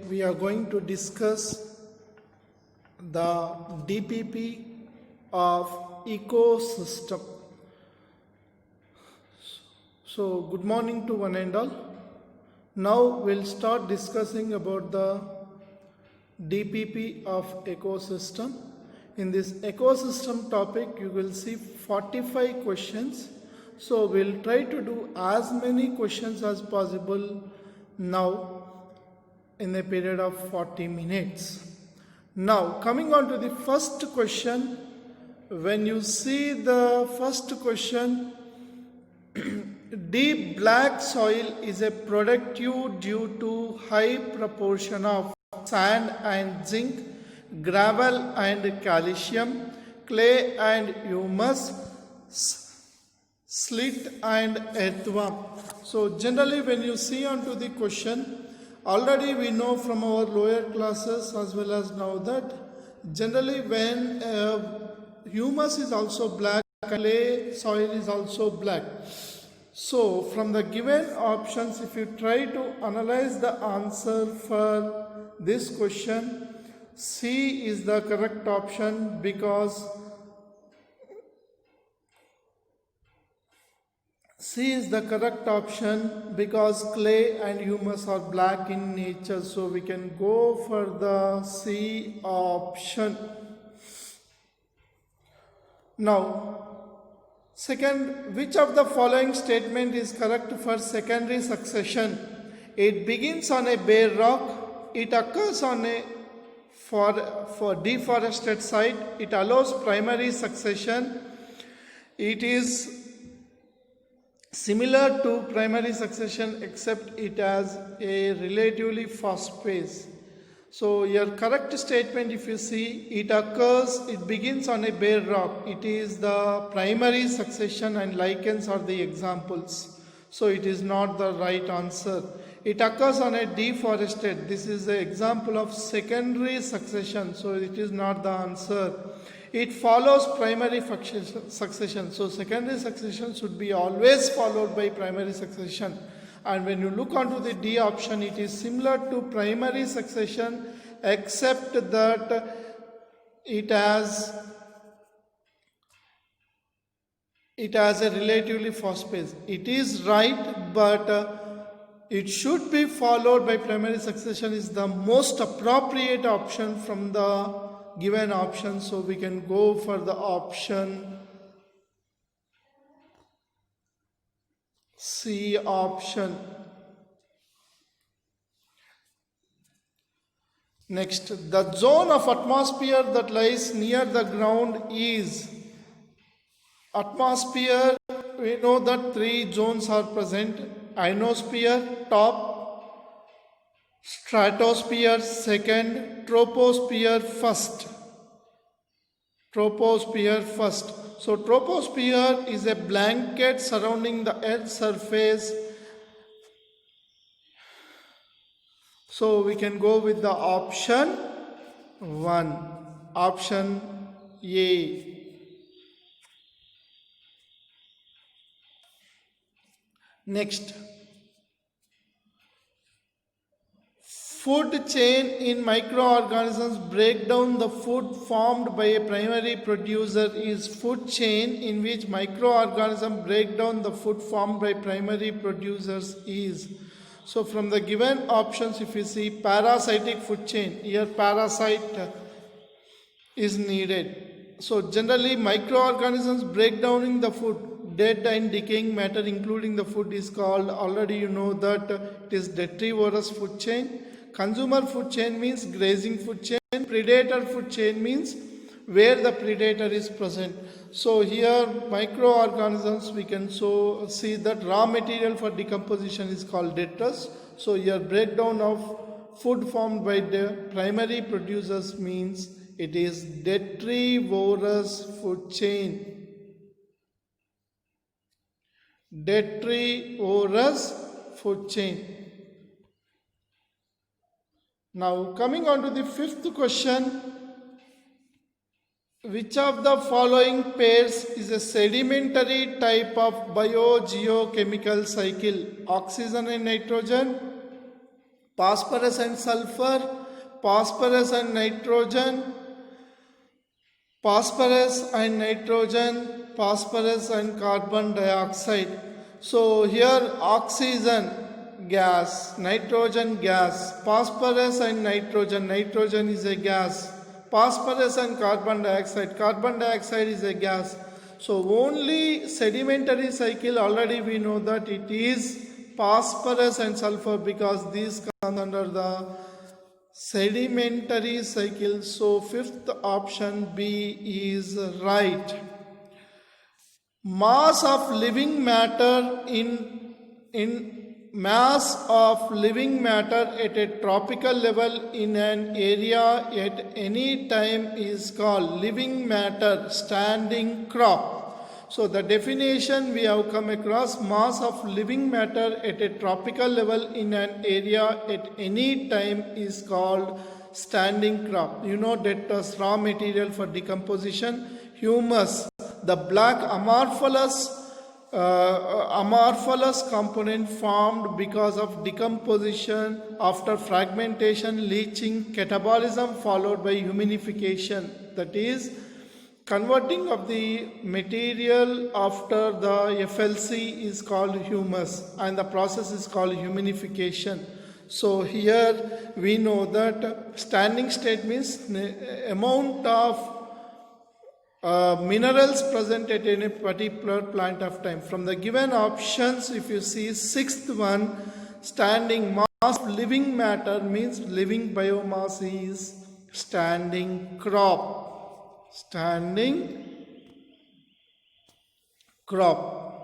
we are going to discuss the DPP of ecosystem. So good morning to one and all. Now we'll start discussing about the DPP of ecosystem. In this ecosystem topic you will see 45 questions. So we'll try to do as many questions as possible now in a period of 40 minutes. Now coming on to the first question, when you see the first question, deep black soil is a productive due to high proportion of sand and zinc, gravel and calcium, clay and humus, slit and earthworm. So generally when you see onto the question, already we know from our lower classes as well as now that generally when humus is also black, clay soil is also black. So from the given options, if you try to analyze the answer for this question, C is the correct option because C is the correct option because clay and humus are black in nature. So we can go for the C option. Now, second, which of the following statement is correct for secondary succession? It begins on a bare rock. It occurs on a for deforested site. It allows primary succession. It is similar to primary succession except it has a relatively fast pace. So your correct statement, if you see, it begins on a bare rock. It is the primary succession and lichens are the examples. So it is not the right answer. It occurs on a deforested. This is the example of secondary succession. So it is not the answer. It follows primary succession. So secondary succession should be always followed by primary succession. And when you look onto the D option, it is similar to primary succession except that it has a relatively fast pace. It is right, but it should be followed by primary succession is the most appropriate option from the given option. So we can go for the option C option. Next, the zone of atmosphere that lies near the ground is atmosphere. We know that three zones are present: ionosphere, top; stratosphere, second; troposphere, first. Troposphere first. So troposphere is a blanket surrounding the Earth's surface. So we can go with the option 1, option A. Next, food chain in microorganisms break down the food formed by a primary producer is food chain in which microorganisms break down the food formed by primary producers is. So from the given options, if you see parasitic food chain, here parasite is needed. So generally microorganisms break down in the food, dead and decaying matter including the food is called, already you know that it is detrivorous food chain. Consumer food chain means grazing food chain. Predator food chain means where the predator is present. So here microorganisms, we can see that raw material for decomposition is called detritus. So here breakdown of food formed by the primary producers means it is detrivorous food chain. Detrivorous food chain. Now coming on to the fifth question, which of the following pairs is a sedimentary type of biogeochemical cycle? Oxygen and nitrogen, phosphorus and sulfur, phosphorus and nitrogen, phosphorus and nitrogen, phosphorus and carbon dioxide. So here oxygen gas, nitrogen gas, phosphorus and nitrogen, nitrogen is a gas, phosphorus and carbon dioxide is a gas. So only sedimentary cycle, already we know that it is phosphorus and sulfur because these come under the sedimentary cycle. So fifth option B is right. Mass of living matter in mass of living matter at a tropical level in an area at any time is called living matter, standing crop. So the definition we have come across, mass of living matter at a tropical level in an area at any time is called standing crop. You know that as raw material for decomposition, humus, the black amorphous component formed because of decomposition after fragmentation, leaching, catabolism followed by humidification. That is, converting of the material after the FLC is called humus and the process is called humidification. So here we know that standing state means amount of minerals present at any particular point of time. From the given options, if you see sixth one, standing mass of living matter means living biomass is standing crop. Standing crop.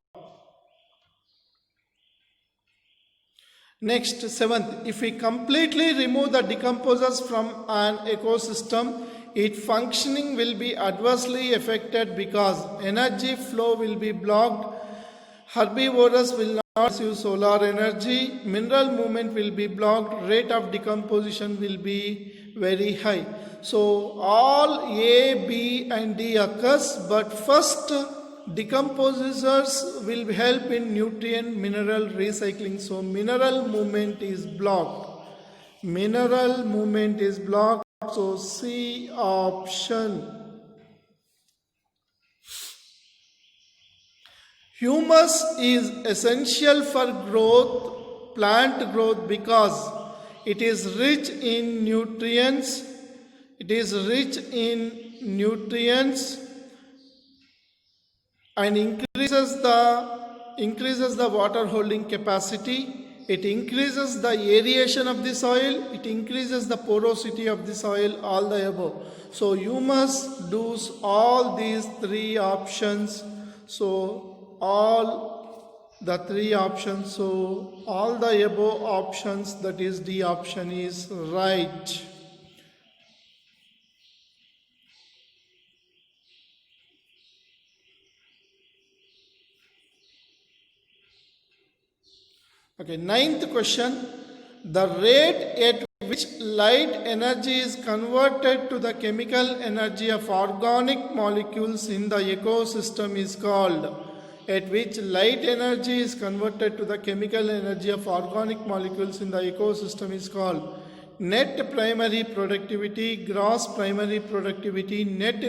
Next, seventh, if we completely remove the decomposers from an ecosystem, its functioning will be adversely affected because energy flow will be blocked, herbivores will not receive solar energy, mineral movement will be blocked, rate of decomposition will be very high. So all A, B and D occurs, but first decomposers will help in nutrient mineral recycling. So mineral movement is blocked. Mineral movement is blocked. So C option. Humus is essential for growth, plant growth, because it is rich in nutrients. It is rich in nutrients and increases the water holding capacity. It increases the aeration of the soil, it increases the porosity of the soil, all the above. So you must do all these three options. So all the three options, so all the above options, that is D option is right. Okay, ninth question. The rate at which light energy is converted to the chemical energy of organic molecules in the ecosystem is called. At which light energy is converted to the chemical energy of organic molecules in the ecosystem is called net primary productivity, gross primary productivity, net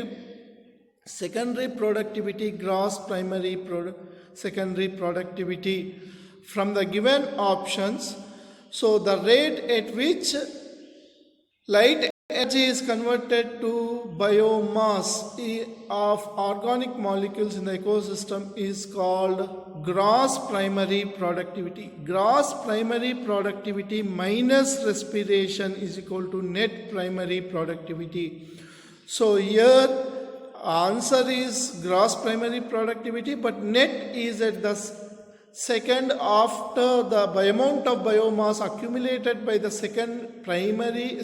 secondary productivity, gross primary secondary productivity. From the given options, so the rate at which light energy is converted to biomass of organic molecules in the ecosystem is called gross primary productivity. Gross primary productivity minus respiration is equal to net primary productivity. So here answer is gross primary productivity, but net is at the second after the amount of biomass accumulated by the secondary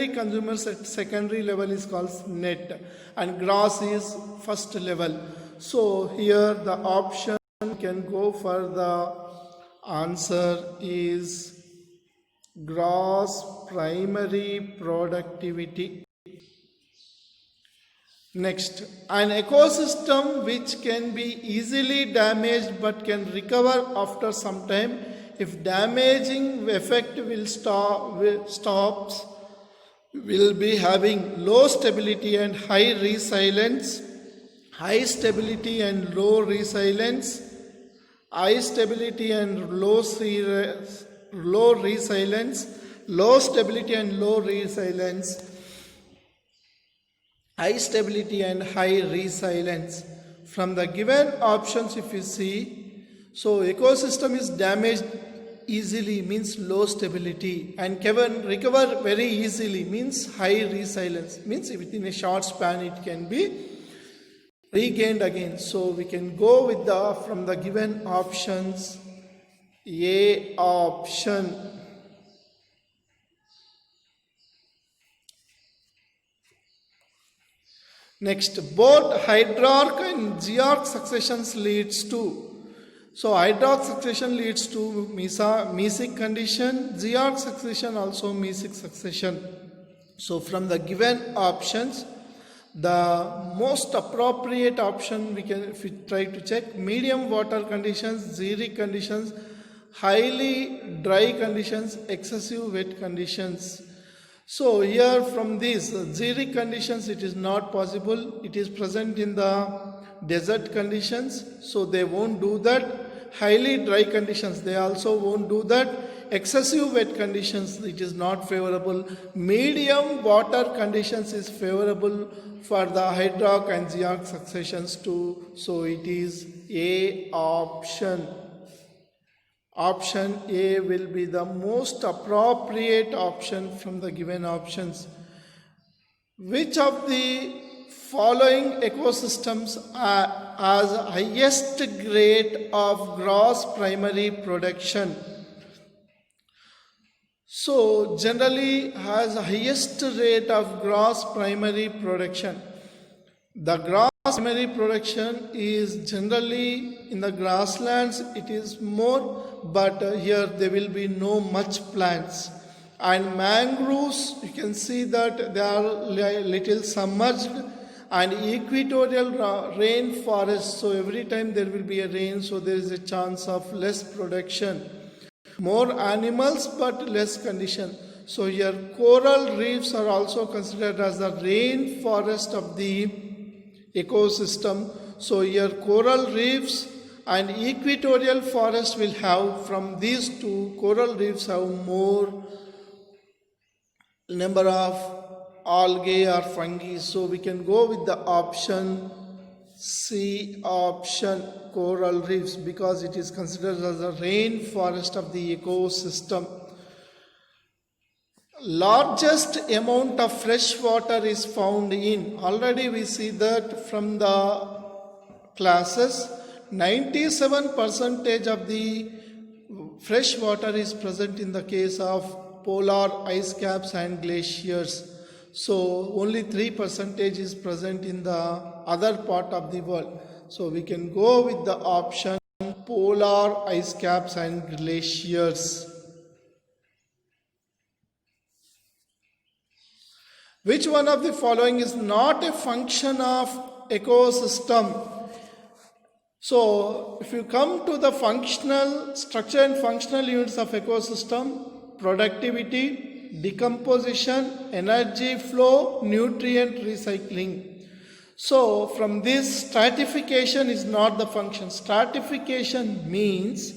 consumers at secondary level is called net, and gross is first level. So here the option can go for the answer is gross primary productivity. Next, an ecosystem which can be easily damaged but can recover after some time if damaging effect stops, will be having low stability and high resilience, high stability and low resilience, high stability and low resilience, low stability and low resilience, high stability and high resilience. From the given options, if you see, so ecosystem is damaged easily means low stability, and can recover very easily means high resilience, means within a short span it can be regained again. So we can go with the from the given options, A option. Next, both hydrarch and gearch successions leads to. So hydrarch succession leads to mesic condition, gearch succession also mesic succession. So from the given options, the most appropriate option we can, if we try to check, medium water conditions, xeric conditions, highly dry conditions, excessive wet conditions. So here from these xeric conditions, it is not possible. It is present in the desert conditions, so they won't do that. Highly dry conditions, they also won't do that. Excessive wet conditions, it is not favorable. Medium water conditions is favorable for the hydrarch and gearch successions too. So it is A option. Option A will be the most appropriate option from the given options. Which of the following ecosystems has highest rate of gross primary production? So generally has highest rate of gross primary production. The gross primary production is generally in the grasslands, it is more, but here there will be no much plants. And mangroves, you can see that they are little submerged, and equatorial rainforest, so every time there will be a rain, so there is a chance of less production. More animals but less condition. So here coral reefs are also considered as the rainforest of the ecosystem. So here coral reefs and equatorial forest will have, from these two, coral reefs have more number of algae or fungi. So we can go with the option C option, coral reefs, because it is considered as a rainforest of the ecosystem. Largest amount of fresh water is found in, already we see that from the classes, 97% of the fresh water is present in the case of polar ice caps and glaciers. So only 3% is present in the other part of the world. So we can go with the option polar ice caps and glaciers. Which one of the following is not a function of ecosystem? So if you come to the functional structure and functional units of ecosystem, productivity, decomposition, energy flow, nutrient recycling. So from this, stratification is not the function. Stratification means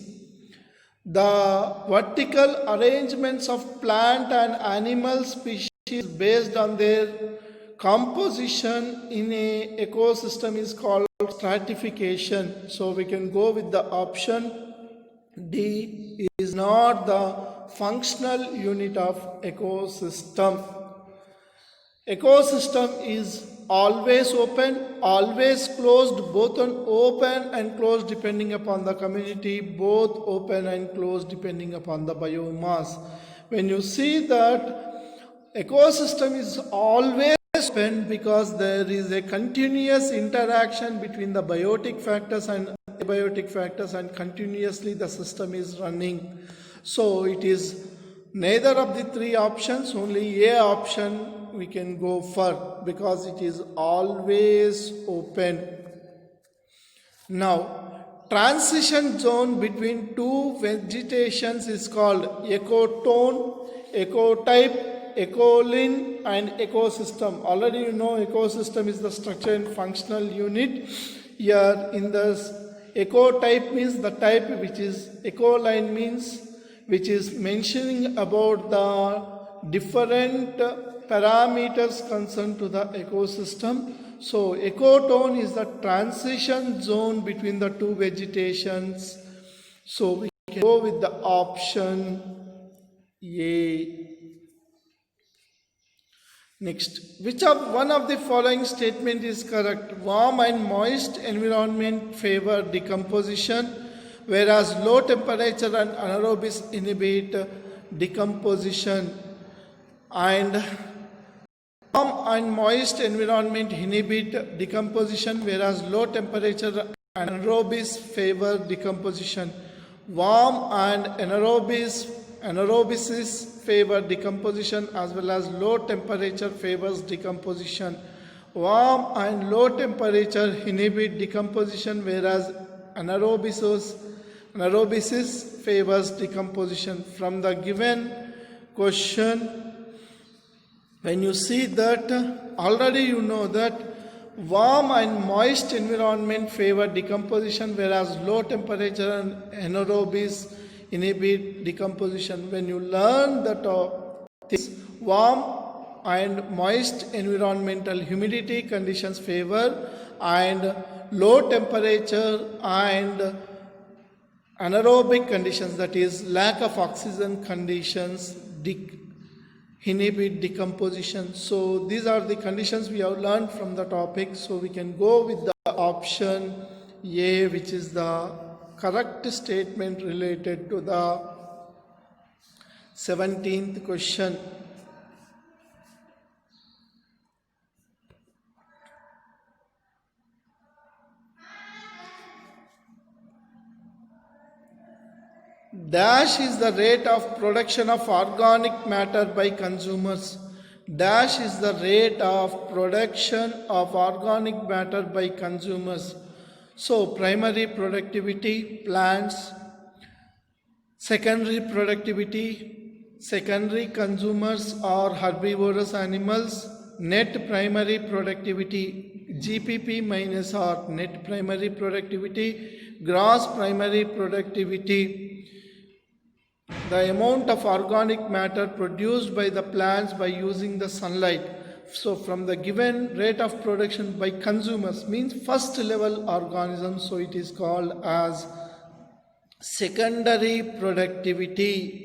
the vertical arrangements of plant and animal species based on their composition in a ecosystem is called stratification. So we can go with the option D is not the functional unit of ecosystem. Ecosystem is always open, always closed, both on open and closed depending upon the community, both open and closed depending upon the biomass. When you see that ecosystem is always open because there is a continuous interaction between the biotic factors and abiotic factors, and continuously the system is running. So it is neither of the three options, only A option we can go for because it is always open. Now transition zone between two vegetations is called ecotone, ecotype, ecoline and ecosystem. Already you know ecosystem is the structure and functional unit. Here in this ecotype means the type, which is ecoline means which is mentioning about the different parameters concerned to the ecosystem. So ecotone is the transition zone between the two vegetations. So we can go with the option A. Next, which of one of the following statement is correct? Warm and moist environment favor decomposition, whereas low temperature and anaerobics inhibit decomposition. And warm and moist environment inhibit decomposition, whereas low temperature and anaerobics favor decomposition. Warm and anaerobics favor decomposition, as well as low temperature favors decomposition. Warm and low temperature inhibit decomposition, whereas anaerobics favors decomposition. From the given question, when you see that, already you know that warm and moist environment favor decomposition, whereas low temperature and anaerobics inhibit decomposition. When you learn that this warm and moist environmental humidity conditions favor, and low temperature and anaerobic conditions, that is lack of oxygen conditions, inhibit decomposition. So these are the conditions we have learned from the topic. So we can go with the option A, which is the correct statement related to the 17th question. Dash is the rate of production of organic matter by consumers. Dash is the rate of production of organic matter by consumers. So primary productivity, plants; secondary productivity, secondary consumers or herbivorous animals; net primary productivity, GPP minus R, net primary productivity; gross primary productivity, the amount of organic matter produced by the plants by using the sunlight. So from the given rate of production by consumers means first level organisms, so it is called as secondary productivity.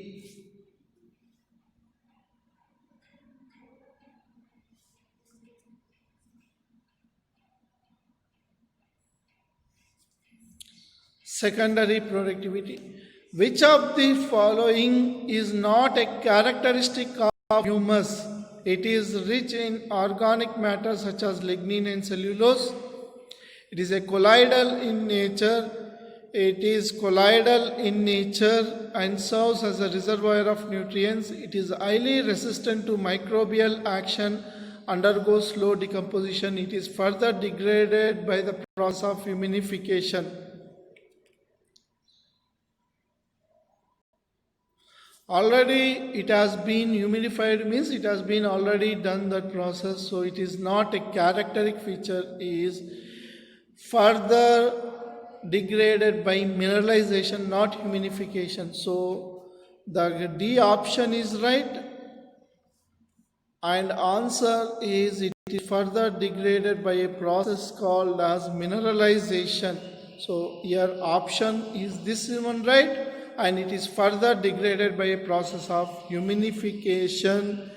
Secondary productivity. Which of the following is not a characteristic of humus? It is rich in organic matter such as lignin and cellulose. It is a colloidal in nature. It is colloidal in nature and serves as a reservoir of nutrients. It is highly resistant to microbial action, undergoes slow decomposition. It is further degraded by the process of humidification. Already it has been humidified, means it has been already done that process, so it is not a characteristic feature, is further degraded by mineralization, not humidification. So the D option is right, and answer is it is further degraded by a process called as mineralization. So here option is this one right, and it is further degraded by a process of humidification.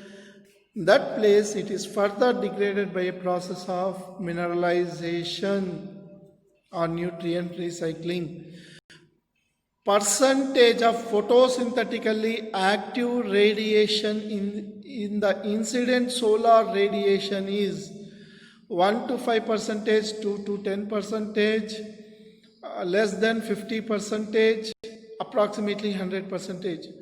That place it is further degraded by a process of mineralization or nutrient recycling. Percentage of photosynthetically active radiation in the incident solar radiation is 1 to 5%, 2 to 10%, less than 50%, approximately 100%.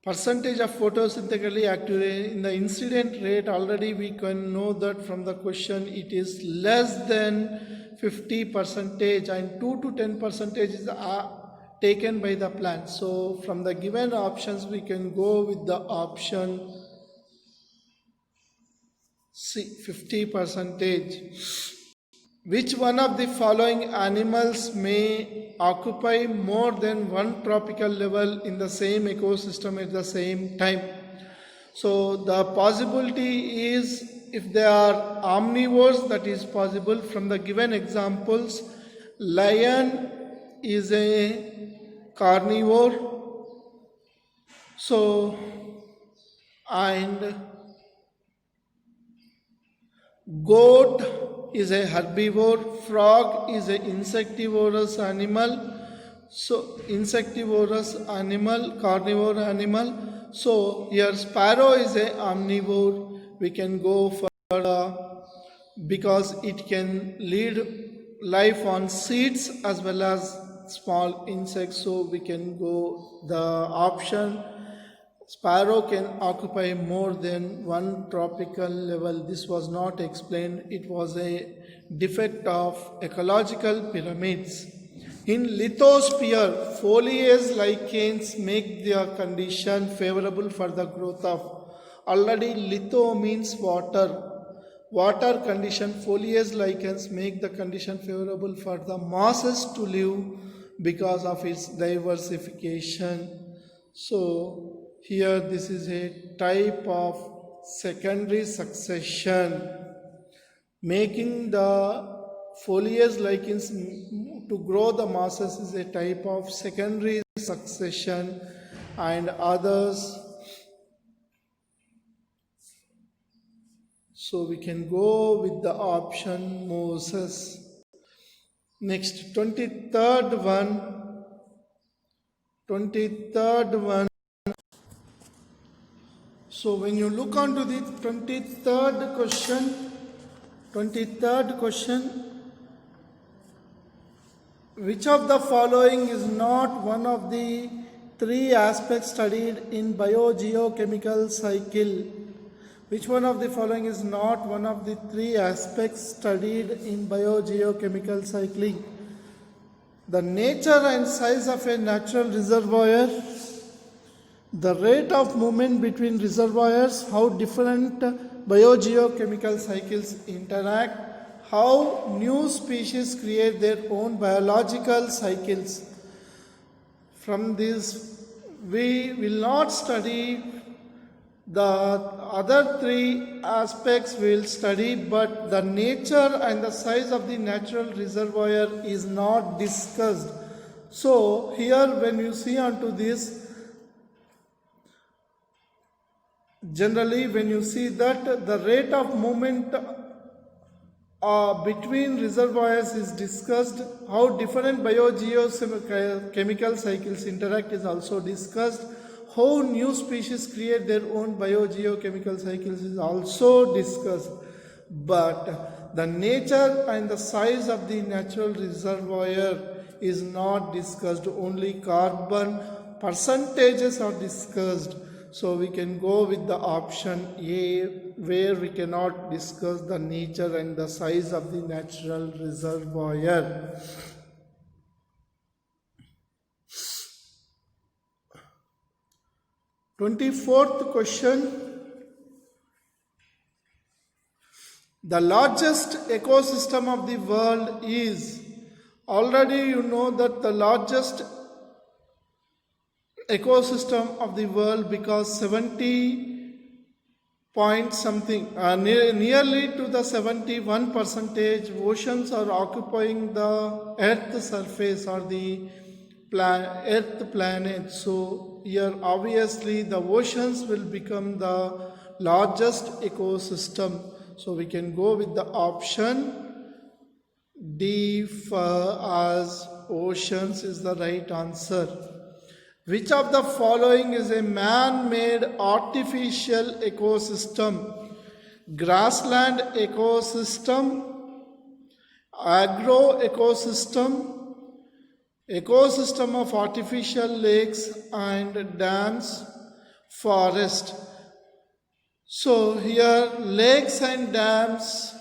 Percentage of photosynthetically active in the incident rate, already we can know that from the question, it is less than 50% and 2 to 10% is taken by the plant. So from the given options we can go with the option C, 50%. Which one of the following animals may occupy more than one tropical level in the same ecosystem at the same time? So the possibility is, if they are omnivores, that is possible. From the given examples, lion is a carnivore, so, and goat is a herbivore, frog is an insectivorous animal, so insectivorous animal, carnivore animal. So here sparrow is a omnivore. We can go for because it can lead life on seeds as well as small insects. So we can go the option sparrow can occupy more than one tropical level. This was not explained. It was a defect of ecological pyramids. In lithosphere, foliage lichens make their condition favorable for the growth of. Already litho means water. Water condition, foliage lichens make the condition favorable for the mosses to live because of its diversification. So here this is a type of secondary succession, making the foliage lichens to grow the mosses is a type of secondary succession, and others. So we can go with the option Moses. Next, 23rd one. So when you look onto the 23rd question, which of the following is not one of the three aspects studied in biogeochemical cycle? Which one of the following is not one of the three aspects studied in biogeochemical cycling? The nature and size of a natural reservoir, the rate of movement between reservoirs, how different biogeochemical cycles interact, how new species create their own biological cycles. From this, we will not study the other three aspects we will study, but the nature and the size of the natural reservoir is not discussed. So here when you see onto this, generally when you see that the rate of movement between reservoirs is discussed, how different biogeochemical cycles interact is also discussed, how new species create their own biogeochemical cycles is also discussed, but the nature and the size of the natural reservoir is not discussed. Only carbon percentages are discussed. So we can go with the option A, where we cannot discuss the nature and the size of the natural reservoir. Twenty-fourth question. The largest ecosystem of the world is, already you know that the largest ecosystem of the world, because 70 point something, nearly to the 71% oceans are occupying the earth surface or the earth planet. So here obviously the oceans will become the largest ecosystem. So we can go with the option D for as oceans is the right answer. Which of the following is a man-made artificial ecosystem? Grassland ecosystem, agro ecosystem, ecosystem of artificial lakes and dams, forest. So here lakes and dams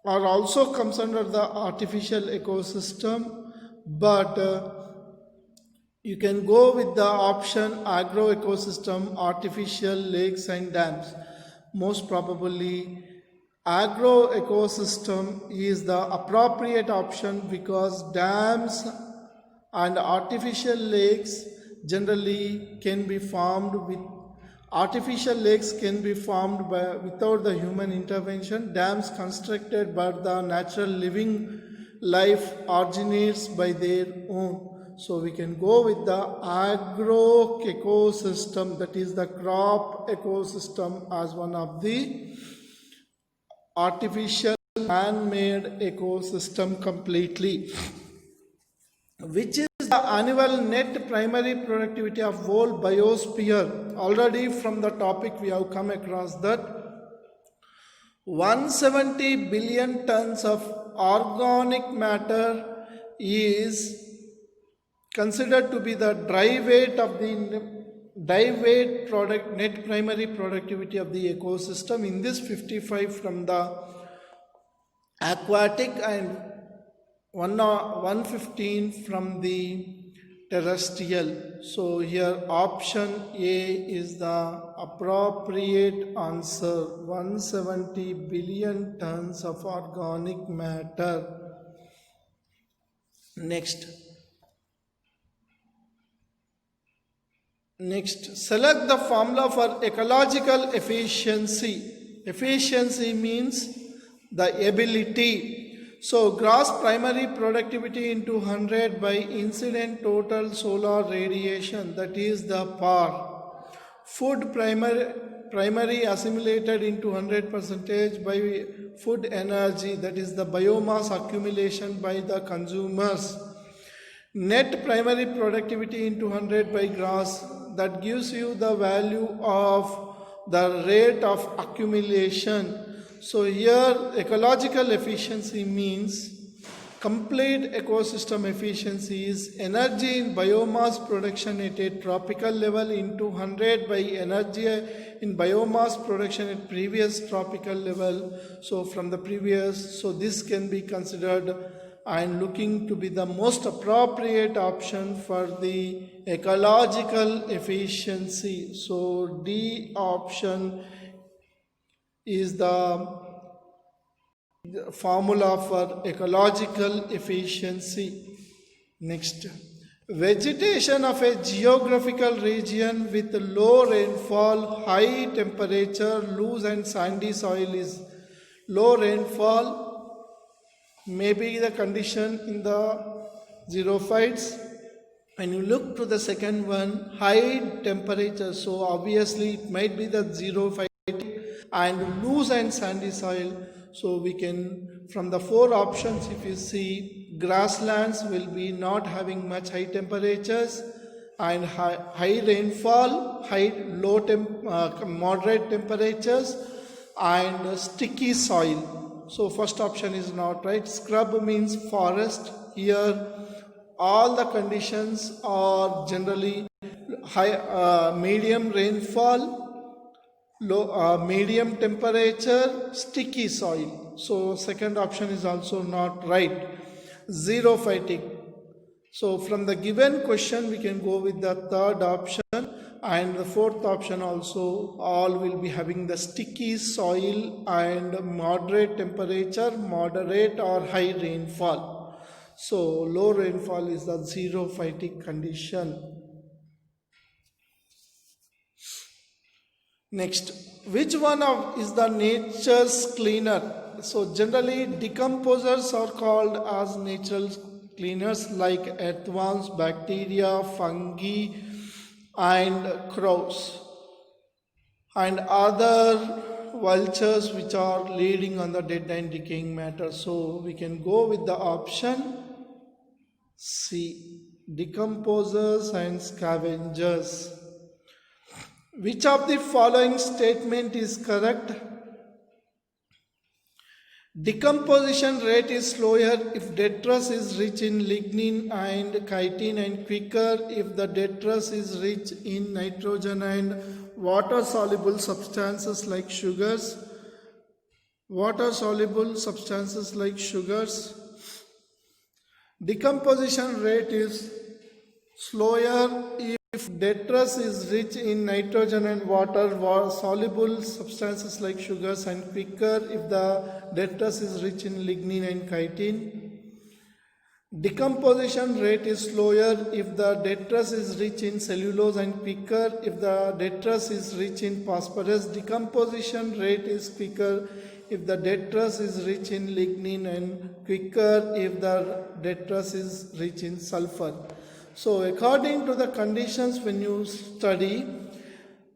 are also comes under the artificial ecosystem, but you can go with the option agro ecosystem, artificial lakes and dams. Most probably, agro ecosystem is the appropriate option because dams and artificial lakes generally can be formed with artificial lakes can be formed without the human intervention. Dams constructed by the natural living life originates by their own. So we can go with the agro ecosystem, that is the crop ecosystem, as one of the artificial man-made ecosystem completely, which is the annual net primary productivity of whole biosphere. Already from the topic we have come across that 170 billion tons of organic matter is considered to be the dry weight product net primary productivity of the ecosystem. In this 55 from the aquatic and 115 from the terrestrial. So here option A is the appropriate answer. 170 billion tons of organic matter. Next, select the formula for ecological efficiency. Efficiency means the ability. So gross primary productivity into 100 by incident total solar radiation, that is the PAR. Food primary assimilated into 100% by food energy, that is the biomass accumulation by the consumers. Net primary productivity into 100 by gross, that gives you the value of the rate of accumulation. So here ecological efficiency means complete ecosystem efficiency is energy in biomass production at a tropical level into 100 by energy in biomass production at previous tropical level. So from the previous, so this can be considered and looking to be the most appropriate option for the ecological efficiency. So D option is the formula for ecological efficiency. Next, vegetation of a geographical region with low rainfall, high temperature, loose and sandy soil is low rainfall. Maybe the condition in the xerophytes. When you look to the second one, high temperature, so obviously it might be the xerophyte and loose and sandy soil. So we can, from the four options, if you see, grasslands will be not having much high temperatures and high rainfall, moderate temperatures and sticky soil. So first option is not right. Scrub means forest. Here all the conditions are generally high, medium rainfall, medium temperature, sticky soil. So second option is also not right. Xerophytic. So from the given question we can go with the third option, and the fourth option also. All will be having the sticky soil and moderate temperature, moderate or high rainfall. So low rainfall is the xerophytic condition. Next, which one is the nature's cleaner? So generally decomposers are called as natural cleaners like earthworms, bacteria, fungi and crows and other vultures which are leading on the dead and decaying matter. So we can go with the option C, decomposers and scavengers. Which of the following statement is correct? Decomposition rate is slower if detritus is rich in lignin and chitin, and quicker if the detritus is rich in nitrogen and water soluble substances like sugars. water soluble substances like sugars. Decomposition rate is slower if detritus is rich in nitrogen and water soluble substances like sugars, and quicker if the detritus is rich in lignin and chitin. Decomposition rate is slower if the detritus is rich in cellulose and quicker if the detritus is rich in phosphorus. Decomposition rate is quicker if the detritus is rich in lignin and quicker if the detritus is rich in sulfur. So according to the conditions when you study,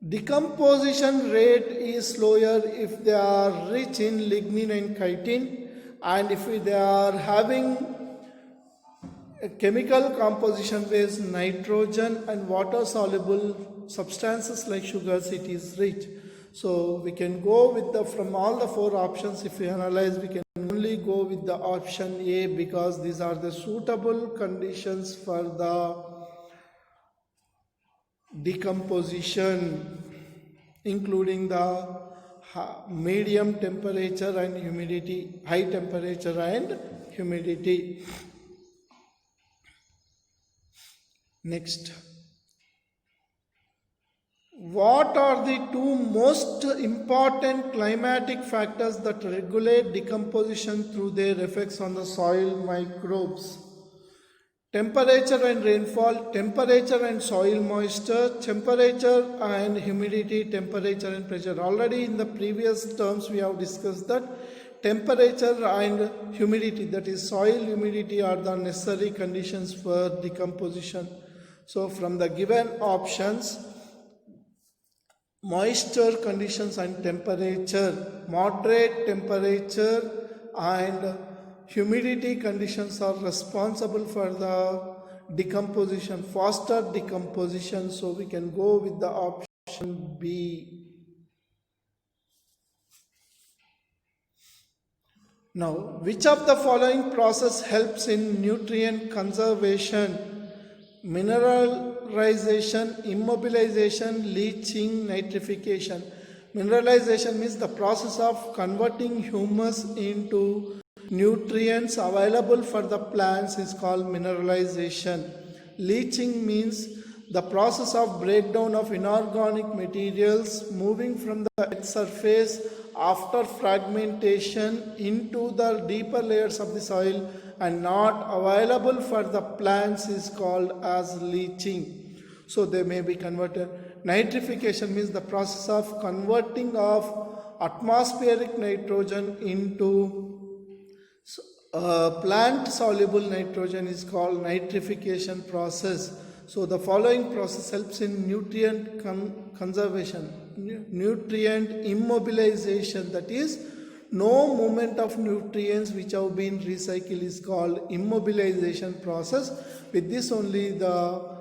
decomposition rate is slower if they are rich in lignin and chitin, and if they are having a chemical composition with nitrogen and water soluble substances like sugars, it is rich. So we can go with from all the four options. If we analyze, we can only go with the option A because these are the suitable conditions for the decomposition, including the medium temperature and humidity, high temperature and humidity. Next, what are the two most important climatic factors that regulate decomposition through their effects on the soil microbes? Temperature and rainfall, temperature and soil moisture, temperature and humidity, temperature and pressure. Already in the previous terms we have discussed that temperature and humidity, that is soil humidity, are the necessary conditions for decomposition. So from the given options, moisture conditions and temperature, moderate temperature and humidity conditions are responsible for the decomposition, faster decomposition. So we can go with the option B. Now, which of the following process helps in nutrient conservation? Mineralization, immobilization, leaching, nitrification. Mineralization means the process of converting humus into nutrients available for the plants is called mineralization. Leaching means the process of breakdown of inorganic materials moving from the earth's surface after fragmentation into the deeper layers of the soil and not available for the plants is called as leaching. So they may be converted. Nitrification means the process of converting of atmospheric nitrogen into plant soluble nitrogen is called nitrification process. So the following process helps in nutrient conservation. Nutrient immobilization, that is no movement of nutrients which have been recycled, is called immobilization process. With this only the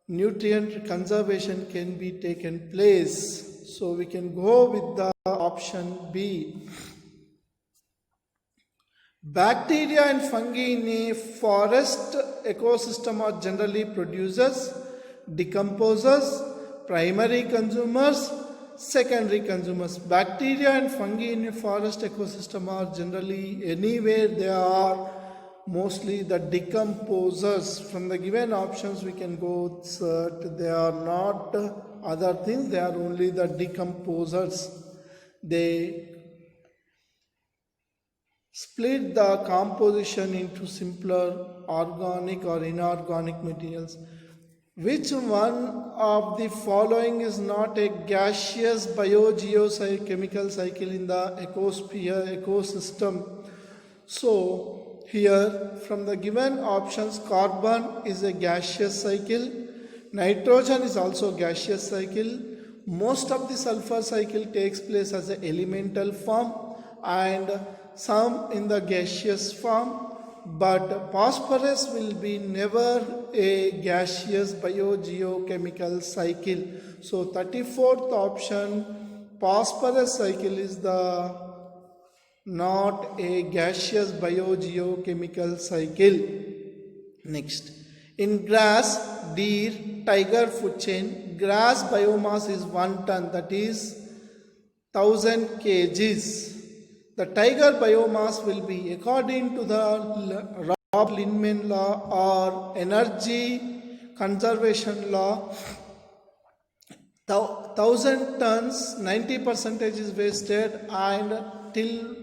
nutrient conservation can be taken place. So we can go with the option B. Bacteria and fungi in a forest ecosystem are generally producers, decomposers, primary consumers, secondary consumers. Bacteria and fungi in a forest ecosystem are generally, anywhere they are mostly the decomposers. From the given options we can go that they are not other things, they are only the decomposers. They split the composition into simpler organic or inorganic materials. Which one of the following is not a gaseous biogeochemical cycle in the ecosystem? So here from the given options, carbon is a gaseous cycle, nitrogen is also gaseous cycle, most of the sulfur cycle takes place as an elemental form and some in the gaseous form, but phosphorus will be never a gaseous biogeochemical cycle. So 34th option, phosphorus cycle is the not a gaseous biogeochemical cycle. Next, in grass, deer, tiger food chain, grass biomass is 1 ton, that is 1000 kgs. The tiger biomass will be, according to the Robb-Lindman law or energy conservation law, 1000 tons, 90% is wasted, and till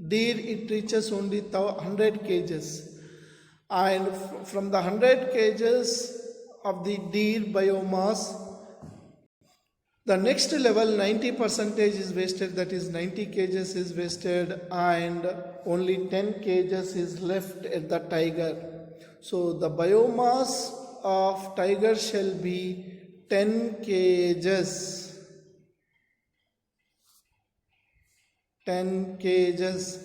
deer it reaches only 100 kgs. And from the 100 kgs of the deer biomass, the next level 90% is wasted, that is 90 kgs is wasted, and only 10 kgs is left at the tiger. So the biomass of tiger shall be 10 kgs. 10 kgs.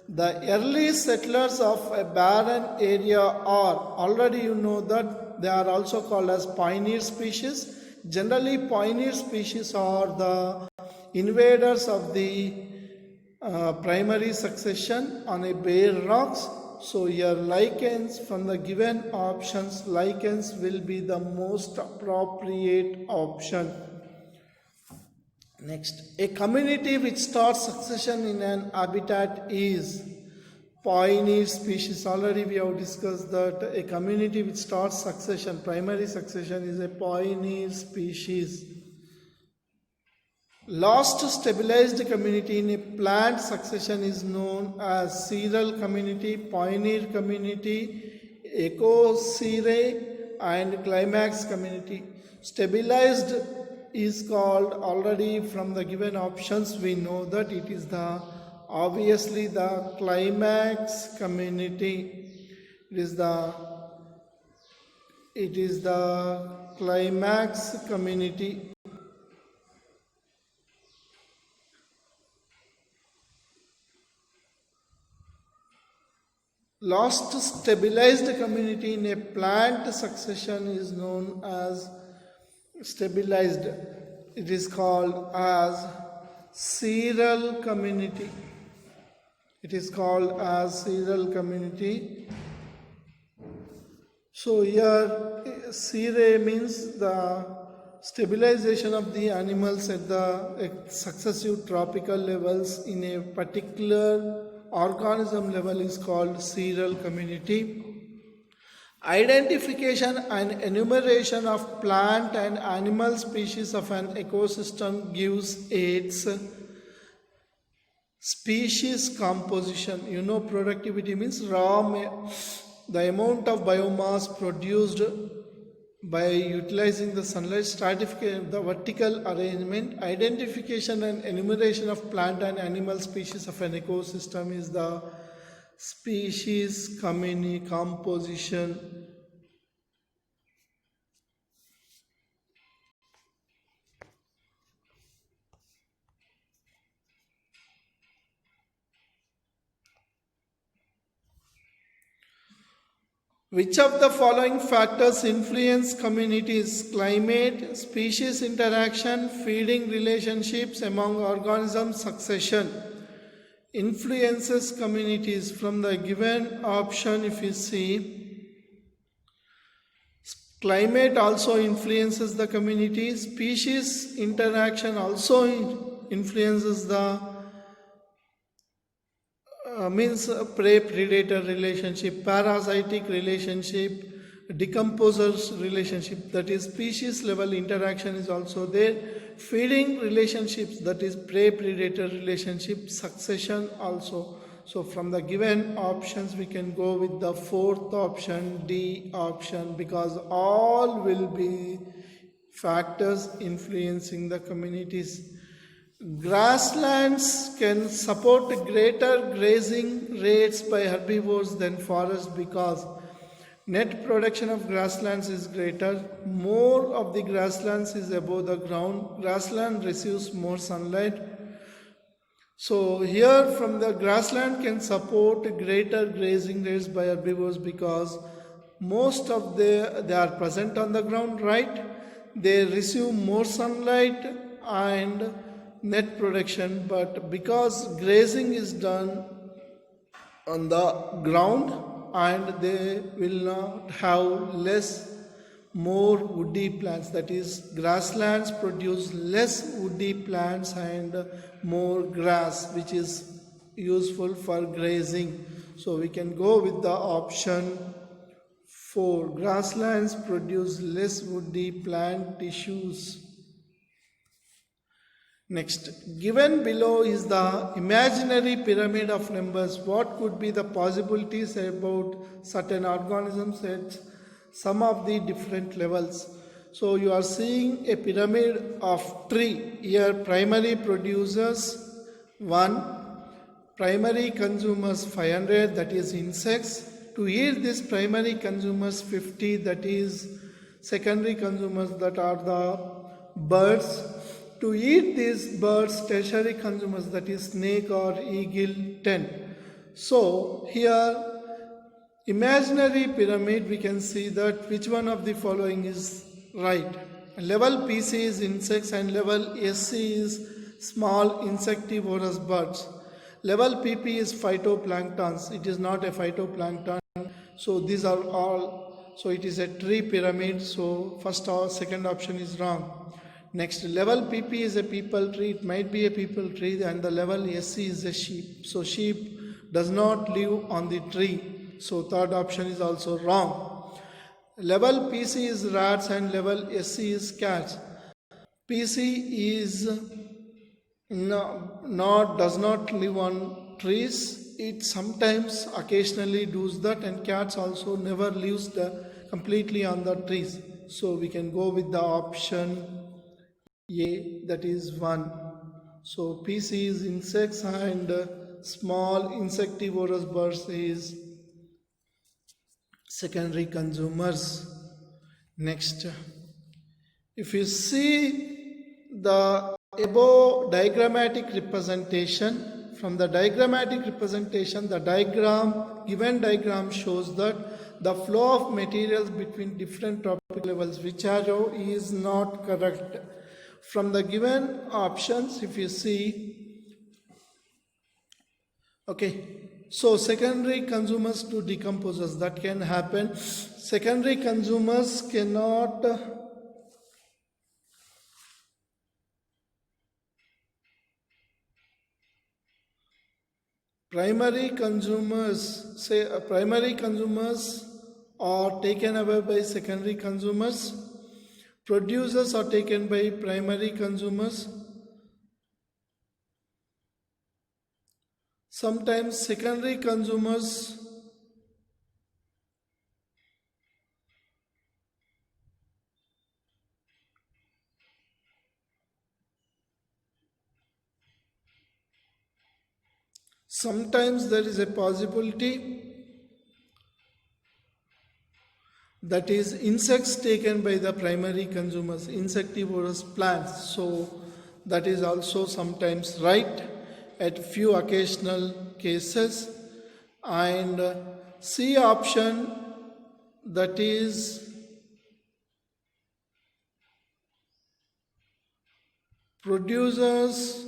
The early settlers of a barren area are, already you know that they are also called as pioneer species. Generally, pioneer species are the invaders of the primary succession on a bare rocks. So here lichens, from the given options, lichens will be the most appropriate option. Next, a community which starts succession in an habitat is pioneer species. Already we have discussed that a community which starts succession, primary succession, is a pioneer species. Last stabilized community in a plant succession is known as serial community, pioneer community, ecocere, and climax community. Stabilized is called, already from the given options we know that it is the obviously the climax community. It is the climax community. Last stabilized community in a plant succession is known as stabilized. It is called as serial community. It is called as serial community. So here sere means the stabilization of the animals at the successive tropical levels in a particular organism level is called serial community. Identification and enumeration of plant and animal species of an ecosystem gives its species composition. You know, productivity means the amount of biomass produced by utilizing the sunlight. Stratification, the vertical arrangement. Identification and enumeration of plant and animal species of an ecosystem is the species composition. Which of the following factors influence communities? Climate, species interaction, feeding relationships among organisms, succession. Influences communities. From the given option, if you see, climate also influences the community. Species interaction also influences the prey-predator relationship, parasitic relationship, decomposers relationship, that is species level interaction is also there. Feeding relationships, that is prey-predator relationship, succession also. So from the given options we can go with the fourth option, D option, because all will be factors influencing the communities. Grasslands can support greater grazing rates by herbivores than forests because net production of grasslands is greater. More of the grasslands is above the ground. Grassland receives more sunlight. So here from the grassland can support greater grazing rates by herbivores because most of they are present on the ground, right? They receive more sunlight and net production, but because grazing is done on the ground and they will not have more woody plants, that is grasslands produce less woody plants and more grass, which is useful for grazing. So we can go with the option 4. Grasslands produce less woody plant tissues. Next, given below is the imaginary pyramid of numbers. What could be the possibilities about certain organisms at some of the different levels? So you are seeing a pyramid of tree. Here primary producers 1, primary consumers 500, that is insects. To eat this primary consumers 50, that is secondary consumers, that are the birds. To eat these birds, tertiary consumers, that is snake or eagle 10. So here imaginary pyramid, we can see that which one of the following is right. Level PC is insects and level SC is small insectivorous birds. Level PP is phytoplanktons. It is not a phytoplankton. So these are all. So it is a tree pyramid. So first or second option is wrong. Next, level PP is a people tree. It might be a people tree, and the level SC is a sheep. So sheep does not live on the tree. So third option is also wrong. Level PC is rats and level SC is cats. PC is does not live on trees. It sometimes occasionally does that, and cats also never lives completely on the trees. So we can go with the option A, that is 1. So PC is insects and small insectivorous birds is secondary consumers. Next, if you see the above diagrammatic representation, from the diagrammatic representation, the given diagram shows that the flow of materials between different tropic levels, which arrow is not correct. From the given options, if you see, okay, so secondary consumers to decomposers, that can happen. Secondary consumers cannot primary consumers are taken away by secondary consumers. Producers are taken by primary consumers. Sometimes secondary consumers sometimes there is a possibility that is insects taken by the primary consumers, insectivorous plants. So that is also sometimes right at few occasional cases. And C option, that is producers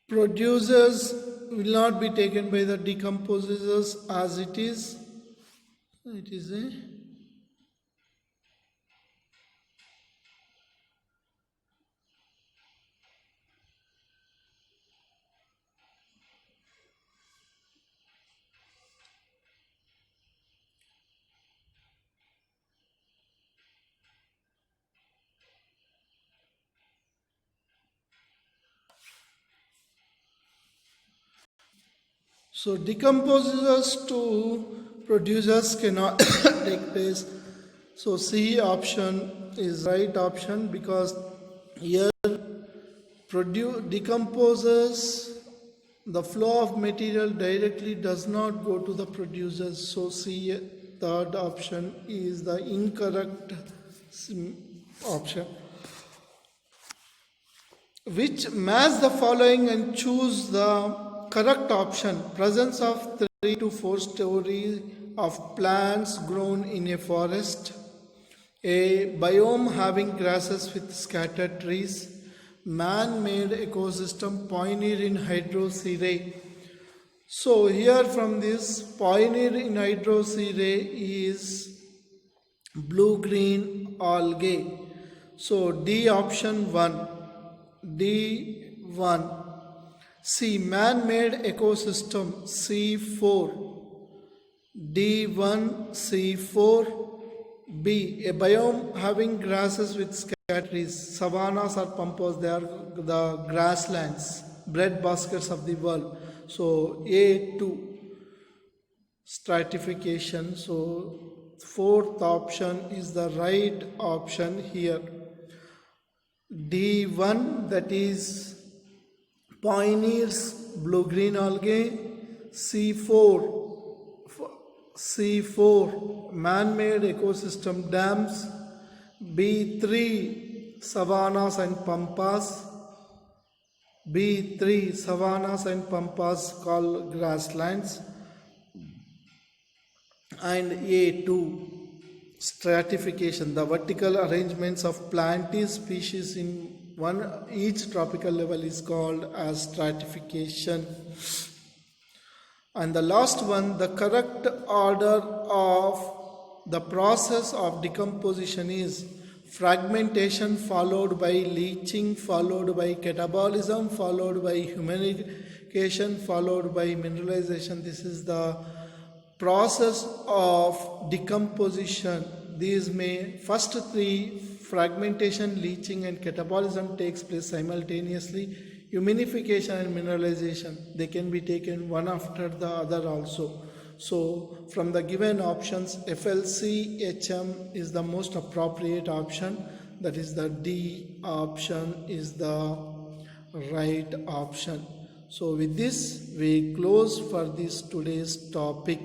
will not be taken by the decomposers as it is a so decomposers to producers cannot take place. So C option is right option, because here decomposers, the flow of material directly does not go to the producers. So C, third option, is the incorrect option. Which match the following and choose the correct option. Presence of 3 to 4 stories of plants grown in a forest. A biome having grasses with scattered trees. Man-made ecosystem pioneer in hydrocerae. So here from this, pioneer in hydrocerae is blue-green algae. So D option 1. D1. C. Man-made ecosystem. C4. D1, C4. B. A biome having grasses with scattered trees. Savannas or pampas, they are the grasslands, bread baskets of the world. So A2. Stratification. So fourth option is the right option here. D1, that is pioneers, blue-green algae. C4, man-made ecosystem dams. B3, savannas and pampas. B3, savannas and pampas called grasslands. And A2, stratification, the vertical arrangements of plant species in each tropical level is called as stratification. And the last one, the correct order of the process of decomposition is fragmentation followed by leaching followed by catabolism followed by humanification followed by mineralization. This is the process of decomposition. These first three, fragmentation, leaching and catabolism, takes place simultaneously. Humanification and mineralization, they can be taken one after the other also. So from the given options, FLCHM is the most appropriate option. That is the D option is the right option. So with this, we close for this today's topic.